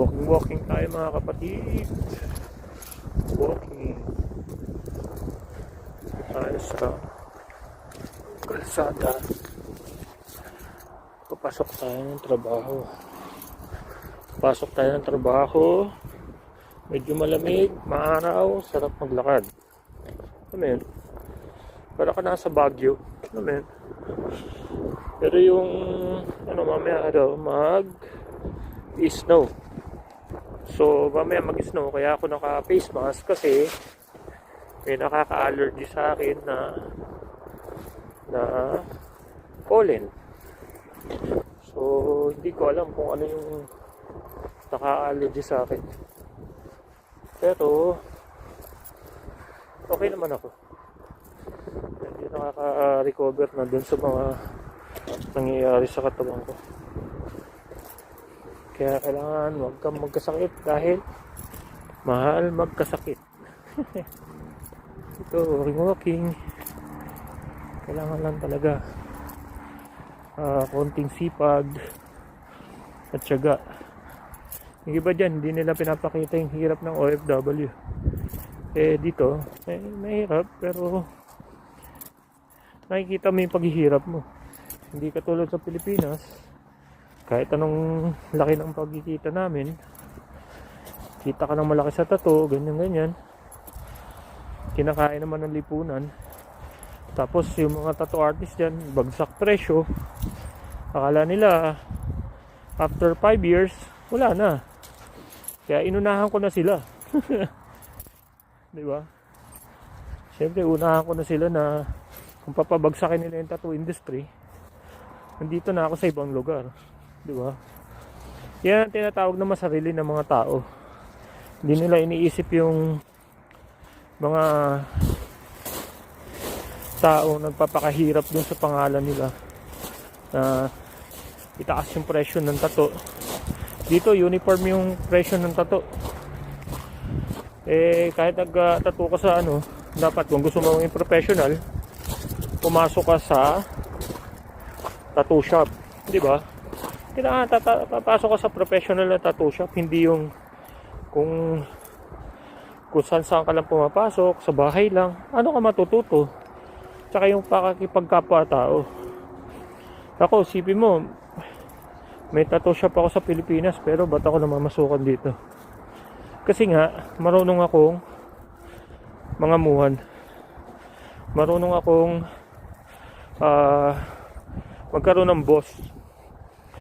Walking tayo mga kapatid. Walking tayo sa kalsada. Papasok tayo ng trabaho. Pasok tayo ng trabaho. Medyo malamig, maaraw, sarap maglakad. Amen. Para ka nasa Baguio. Amen. Pero yung mamaya mag-snow. So mamaya mag-snow, kaya ako naka-face mask kasi may nakaka-allergy sa akin na pollen. So hindi ko alam kung ano yung naka-allergy sa akin. Pero okay naman ako. Hindi nakaka-recover na dun sa mga nangyayari sa katawan ko. Kaya kailangan huwag kang magkasakit dahil mahal magkasakit. Ito, walking. Kailangan lang talaga konting sipag at tiyaga. Yung iba dyan, hindi nila pinapakita yung hirap ng OFW. Dito, mahirap, pero nakikita mo yung paghihirap mo. Hindi katulad sa Pilipinas, kahit anong laki ng pagkikita namin, kita ka ng malaki sa tato, ganyan-ganyan. Kinakain naman ng lipunan. Tapos yung mga tattoo artist dyan, bagsak presyo. Akala nila, after 5 years, wala na. Kaya inunahan ko na sila. Diba? Siyempre, unahan ko na sila na kung papabagsakin nila yung tattoo industry, nandito na ako sa ibang lugar. Diba? Yan ang tinatawag na masarili ng mga tao. Hindi nila iniisip yung mga tao nagpapakahirap dun sa pangalan nila na itaas yung presyo ng tattoo. Dito uniform yung presyo ng tattoo. Kahit nag-tattoo ka sa dapat kung gusto mo maging professional, pumasok ka sa tattoo shop, di ba? Kailangan papasok ka sa professional na tattoo shop, hindi yung kung saan ka lang pumapasok, sa bahay lang. Ano ka matututo? Tsaka yung pakikipagkapwa-tao. Ako, sipin mo, may tattoo shop ako sa Pilipinas, pero ba't ako namamasukan dito? Kasi nga, marunong akong mangamuhan. Marunong akong magkaroon ng boss.